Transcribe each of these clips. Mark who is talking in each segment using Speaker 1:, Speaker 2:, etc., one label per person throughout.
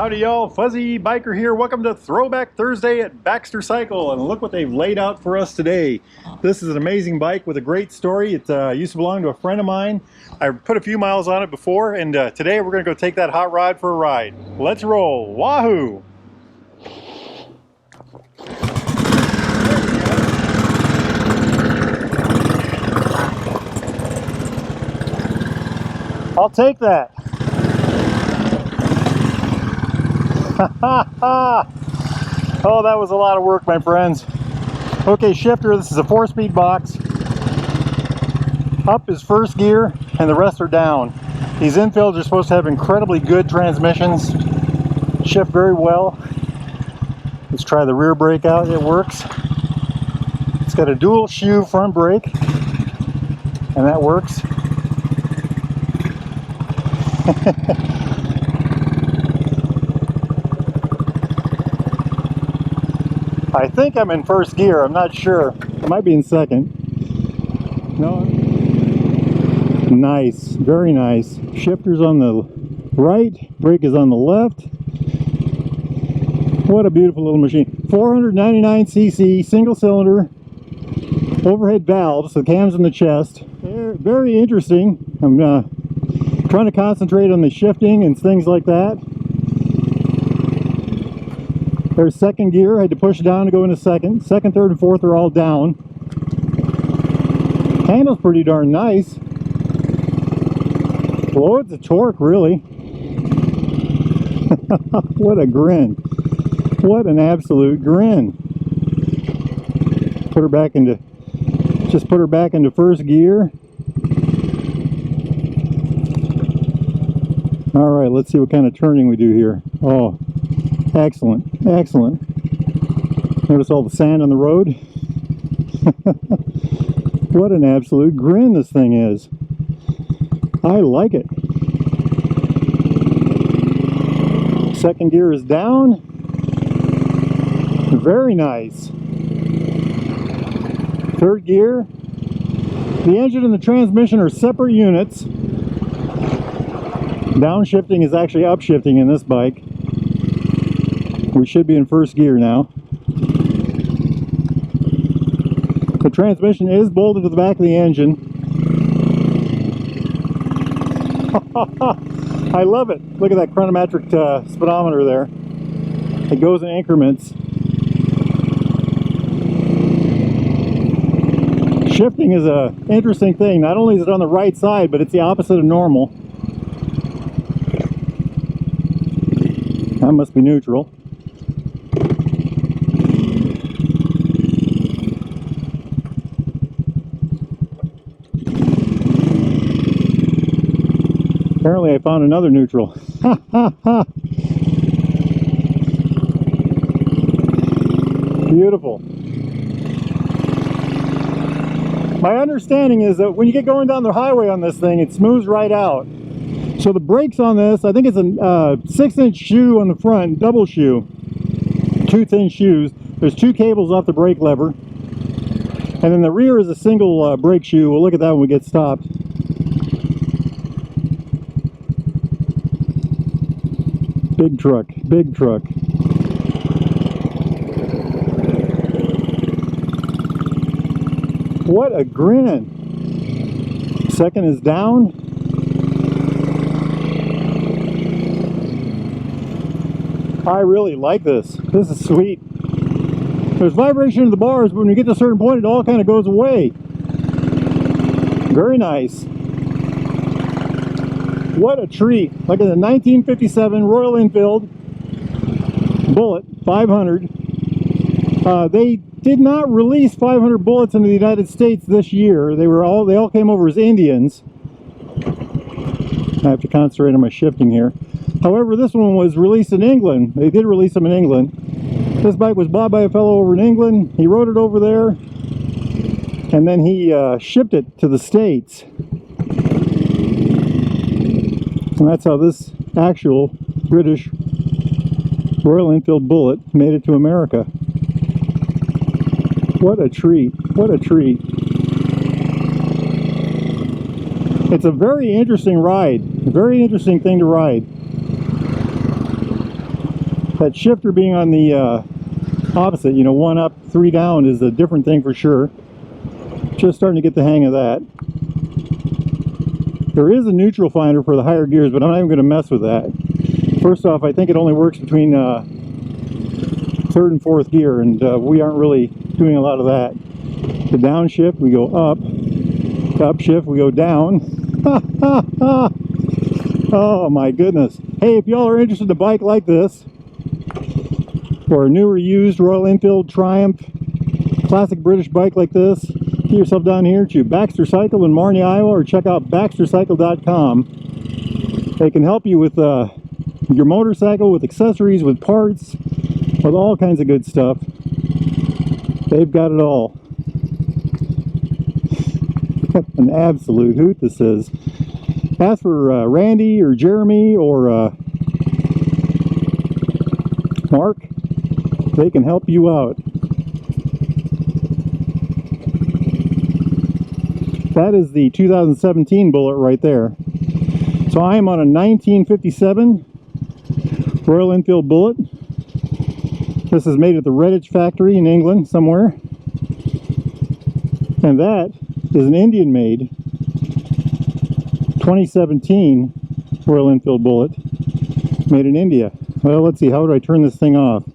Speaker 1: Howdy y'all, Fuzzy Biker here. Welcome to Throwback Thursday at Baxter Cycle, and look what they've laid out for us today. This is an amazing bike with a great story. It used to belong to a friend of mine. I put a few miles on it before, and today we're going to go take that hot rod for a ride. Let's roll. Wahoo! I'll take that. Oh, that was a lot of work, my friends. Okay, shifter, this is a 4-speed box. Up is first gear and the rest are down. These Enfields are supposed to have incredibly good transmissions, shift very well. Let's try the rear brake out. It works. It's got a dual shoe front brake, and that works. I think I'm in first gear, I'm not sure. I might be in second. No. Nice, very nice. Shifter's on the right, brake is on the left. What a beautiful little machine. 499cc, single cylinder, overhead valves, the cam's in the chest. Very interesting. I'm trying to concentrate on the shifting and things like that. There's second gear. I had to push down to go into second. Second, third, and fourth are all down. Handle's pretty darn nice. Loads of torque, really. What a grin. What an absolute grin. Put her back into, just put her back into first gear. All right, let's see what kind of turning we do here. Oh, excellent, excellent. Notice all the sand on the road. What an absolute grin this thing is. I like it. Second gear is down. Very nice. Third gear. The engine and the transmission are separate units. Downshifting is actually upshifting in this bike. We should be in first gear now. The transmission is bolted to the back of the engine. I love it. Look at that chronometric speedometer there. It goes in increments. Shifting is an interesting thing. Not only is it on the right side, but it's the opposite of normal. That must be neutral. Apparently I found another neutral. Beautiful. My understanding is that when you get going down the highway on this thing, it smooths right out. So the brakes on this, I think it's a 6-inch shoe on the front, double shoe. 2 thin shoes. There's 2 cables off the brake lever. And then the rear is a single brake shoe. We'll look at that when we get stopped. Big truck, big truck. What a grin. Second is down. I really like this. This is sweet. There's vibration in the bars, but when you get to a certain point, it all kind of goes away. Very nice. What a treat. Look at the 1957 Royal Enfield Bullet 500. They did not release 500 bullets in the United States this year. They all came over as Indians. I have to concentrate on my shifting here. However, this one was released in England. They did release them in England. This bike was bought by a fellow over in England. He rode it over there, and then he shipped it to the States. And that's how this actual British Royal Enfield Bullet made it to America. What a treat. What a treat. It's a very interesting ride. A very interesting thing to ride. That shifter being on the opposite, you know, 1 up, 3 down is a different thing for sure. Just starting to get the hang of that. There is a neutral finder for the higher gears, but I'm not even going to mess with that. First off, I think it only works between 3rd and 4th gear, and we aren't really doing a lot of that. The downshift, we go up. Upshift, we go down. Oh my goodness. Hey, if y'all are interested in a bike like this, or a newer used Royal Enfield Triumph classic British bike like this, get yourself down here to Baxter Cycle in Marnie, Iowa, or check out baxtercycle.com. They can help you with your motorcycle, with accessories, with parts, with all kinds of good stuff. They've got it all. An absolute hoot this is. Ask for Randy or Jeremy or Mark. They can help you out. That is the 2017 Bullet right there. So I am on a 1957 Royal Enfield Bullet. This is made at the Redditch factory in England somewhere. And that is an Indian made 2017 Royal Enfield Bullet made in India. Well, let's see, how do I turn this thing off? A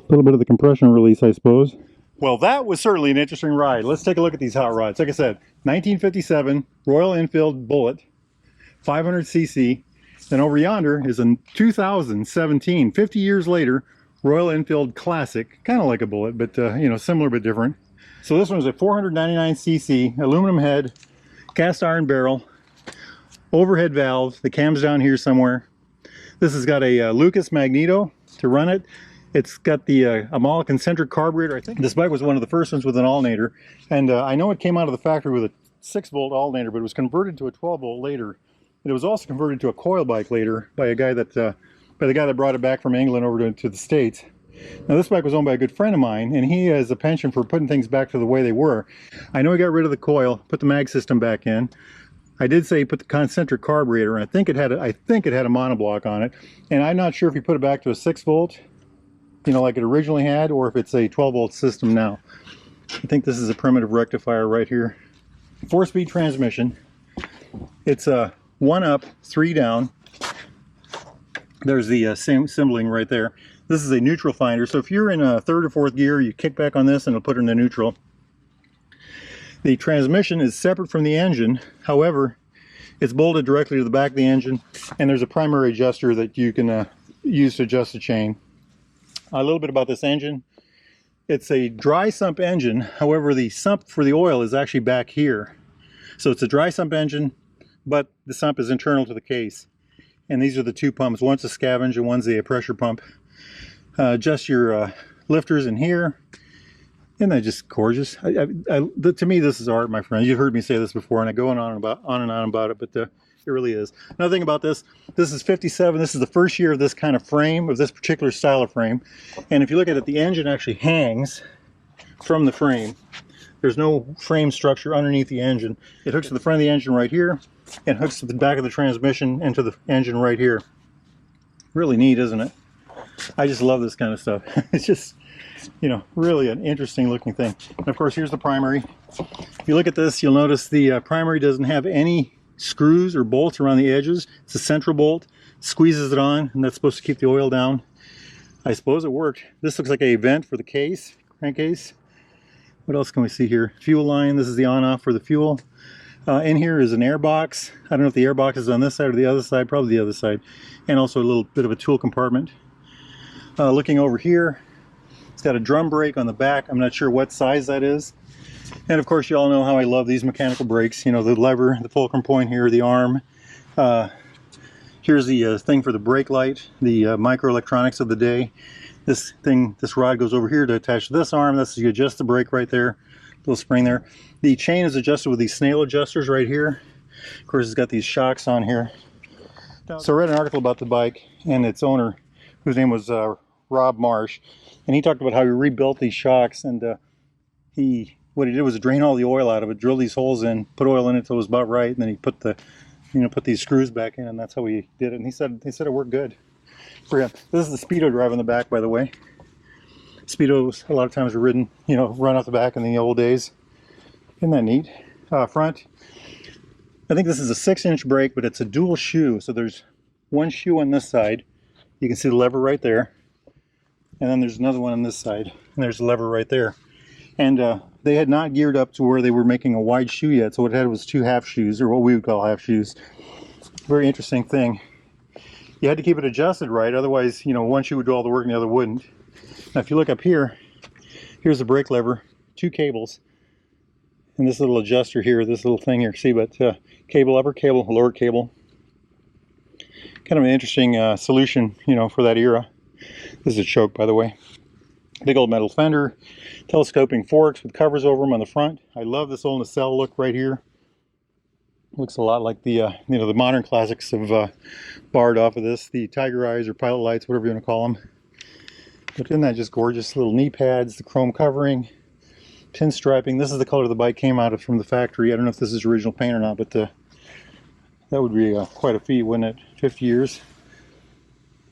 Speaker 1: little bit of the compression release, I suppose. Well, that was certainly an interesting ride. Let's take a look at these hot rods. Like I said, 1957 Royal Enfield Bullet, 500cc. Then over yonder is a 2017, 50 years later, Royal Enfield Classic. Kind of like a Bullet, but you know, similar but different. So this one is a 499cc, aluminum head, cast iron barrel, overhead valve. The cam's down here somewhere. This has got a Lucas magneto to run it. It's got the Amal concentric carburetor. I think this bike was one of the first ones with an alternator, and I know it came out of the factory with a 6-volt alternator, but it was converted to a 12-volt later. It was also converted to a coil bike later by a guy that by the guy that brought it back from England over to the States. Now this bike was owned by a good friend of mine, and he has a penchant for putting things back to the way they were. I know he got rid of the coil, put the mag system back in. I did say he put the concentric carburetor, and I think it had a monoblock on it. And I'm not sure if he put it back to a 6-volt, you know, like it originally had, or if it's a 12-volt system now. I think this is a primitive rectifier right here. 4-speed transmission. It's a 1 up, 3 down. There's the same symboling right there. This is a neutral finder, so if you're in a 3rd or 4th gear, you kick back on this and it'll put it in the neutral. The transmission is separate from the engine. However, it's bolted directly to the back of the engine, and there's a primary adjuster that you can use to adjust the chain. A little bit about this engine. It's a dry sump engine. However, the sump for the oil is actually back here. So it's a dry sump engine, but the sump is internal to the case. And these are the 2 pumps. One's a scavenge and one's a pressure pump. Adjust your lifters in here. Isn't that just gorgeous? To me, this is art, my friend. You've heard me say this before, and I go on and on about it, but it really is. Another thing about this is 57. This is the first year of this kind of frame, of this particular style of frame. And if you look at it, the engine actually hangs from the frame. There's no frame structure underneath the engine. It hooks to the front of the engine right here, and hooks to the back of the transmission and to the engine right here. Really neat, isn't it? I just love this kind of stuff. It's just, you know, really an interesting looking thing. And of course, here's the primary. If you look at this, you'll notice the primary doesn't have any screws or bolts around the edges. It's a central bolt, squeezes it on, and that's supposed to keep the oil down. I suppose it worked. This looks like a vent for the case, crankcase. What else can we see here? Fuel line. This is the on-off for the fuel. In here is an air box. I don't know if the air box is on this side or the other side, probably the other side. And also a little bit of a tool compartment. Looking over here, it's got a drum brake on the back. I'm not sure what size that is. And of course, you all know how I love these mechanical brakes. You know, the lever, the fulcrum point here, the arm. Here's the thing for the brake light, the microelectronics of the day. This rod goes over here to attach to this arm. That's you adjust the brake right there. Little spring there. The chain is adjusted with these snail adjusters right here. Of course, it's got these shocks on here. So I read an article about the bike and its owner, whose name was Rob Marsh, and he talked about how he rebuilt these shocks, and what he did was drain all the oil out of it, drill these holes in, put oil in it till it was about right, and then he put these screws back in, and that's how he did it. And he said it worked good. for him. This is the Speedo drive on the back, by the way. Speedos a lot of times are ridden, you know, run off the back in the old days. Isn't that neat? Front, I think this is a 6-inch brake, but it's a dual shoe. So there's one shoe on this side. You can see the lever right there. And then there's another one on this side. And there's the lever right there. And they had not geared up to where they were making a wide shoe yet. So what it had was 2 half shoes, or what we would call half shoes. Very interesting thing. You had to keep it adjusted right. Otherwise, you know, one shoe would do all the work and the other wouldn't. Now, if you look up here, here's the brake lever, 2 cables. And this little adjuster here, this little thing here, see, but cable, upper cable, lower cable. Kind of an interesting solution, you know, for that era. This is a choke, by the way. Big old metal fender, telescoping forks with covers over them on the front. I love this old nacelle look right here. Looks a lot like the, you know, the modern classics have borrowed off of this. The Tiger Eyes or Pilot Lights, whatever you want to call them. But isn't that just gorgeous? Little knee pads, the chrome covering. Pinstriping. This is the color the bike came out of from the factory. I don't know if this is original paint or not, but that would be quite a feat, wouldn't it? 50 years.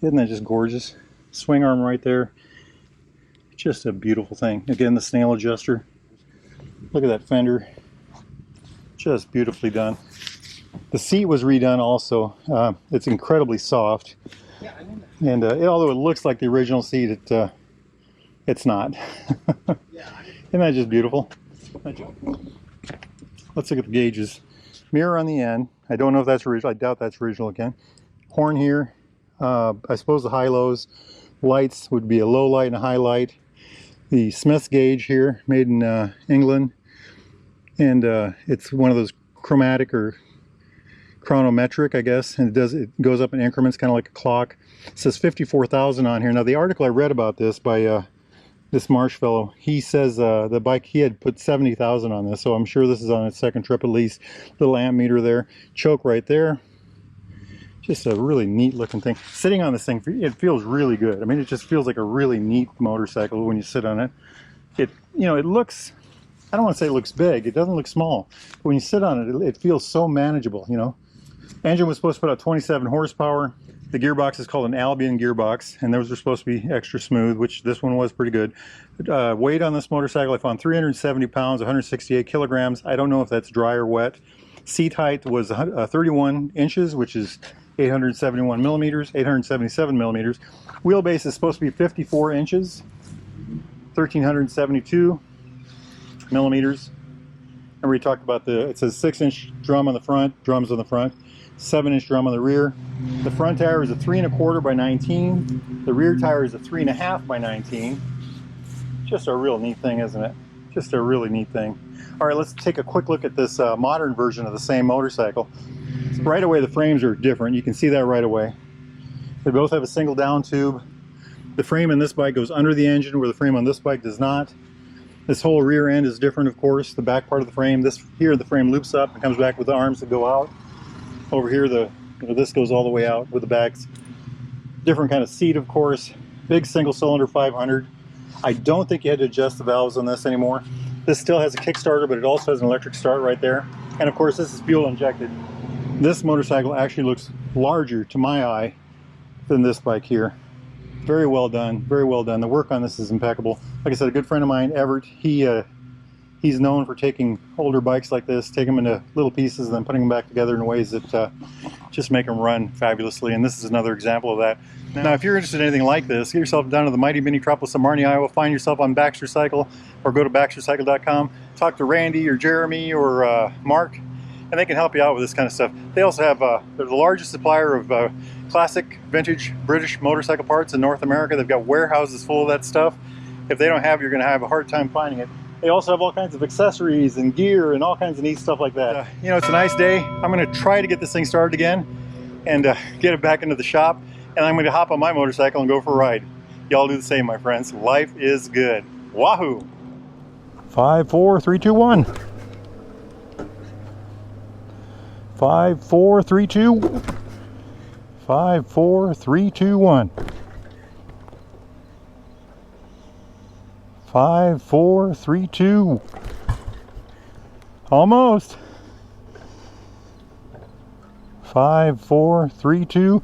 Speaker 1: Isn't that just gorgeous? Swing arm right there. Just a beautiful thing. Again, the snail adjuster. Look at that fender. Just beautifully done. The seat was redone also. It's incredibly soft. And although it looks like the original seat, it's not. Isn't that just beautiful? Let's look at the gauges. Mirror on the end. I don't know if that's original. I doubt that's original again. Horn here. I suppose the high-lows. Lights would be a low light and a high light. The Smith's gauge here, made in England. And it's one of those chromatic or chronometric, I guess. And it goes up in increments, kind of like a clock. It says 54,000 on here. Now, the article I read about this by this Marsh fellow, he says the bike, he had put 70,000 on this, so I'm sure this is on its second trip at least. Little amp meter there, choke right there. Just a really neat looking thing. Sitting on this thing, it feels really good. I mean, it just feels like a really neat motorcycle when you sit on it. It, you know, it looks, I don't want to say it looks big, it doesn't look small. But when you sit on it, it feels so manageable, you know. Engine was supposed to put out 27 horsepower. The gearbox is called an Albion gearbox, and those are supposed to be extra smooth, which this one was pretty good. Weight on this motorcycle, I found 370 pounds, 168 kilograms. I don't know if that's dry or wet. Seat height was 31 inches, which is 871 millimeters, 877 millimeters. Wheelbase is supposed to be 54 inches, 1,372 millimeters. And we talked about it says 6-inch drum on the front, drums on the front, 7-inch drum on the rear. The front tire is a 3 1/4 by 19. The rear tire is a 3 1/2 by 19. Just a real neat thing, isn't it? Just a really neat thing. All right, let's take a quick look at this modern version of the same motorcycle. Right away, the frames are different. You can see that right away. They both have a single down tube. The frame in this bike goes under the engine, where the frame on this bike does not. This whole rear end is different, of course. The back part of the frame, the frame loops up and comes back with the arms that go out. Over here, this goes all the way out with the backs. Different kind of seat, of course. Big single cylinder 500. I don't think you had to adjust the valves on this anymore. This still has a Kickstarter, but it also has an electric start right there. And of course, this is fuel injected. This motorcycle actually looks larger to my eye than this bike here. Very well done, very well done. The work on this is impeccable. Like I said, a good friend of mine, Everett, he's known for taking older bikes like this, taking them into little pieces and then putting them back together in ways that just make them run fabulously. And this is another example of that. Now, if you're interested in anything like this, get yourself down to the mighty metropolis of Marnie, Iowa. Find yourself on Baxter Cycle, or go to baxtercycle.com. Talk to Randy or Jeremy or Mark, and they can help you out with this kind of stuff. They also have, they're the largest supplier of classic vintage British motorcycle parts in North America. They've got warehouses full of that stuff. If they don't have it, you're going to have a hard time finding it. They also have all kinds of accessories and gear and all kinds of neat stuff like that. You know, it's a nice day. I'm going to try to get this thing started again and get it back into the shop. And I'm going to hop on my motorcycle and go for a ride. Y'all do the same, my friends. Life is good. Wahoo! 5, 4, 3, 2, 1. 5, 4, 3, 2. 5, 4, 3, 2, 1. 5, 4, 3, 2. Almost. 5, 4, 3, 2.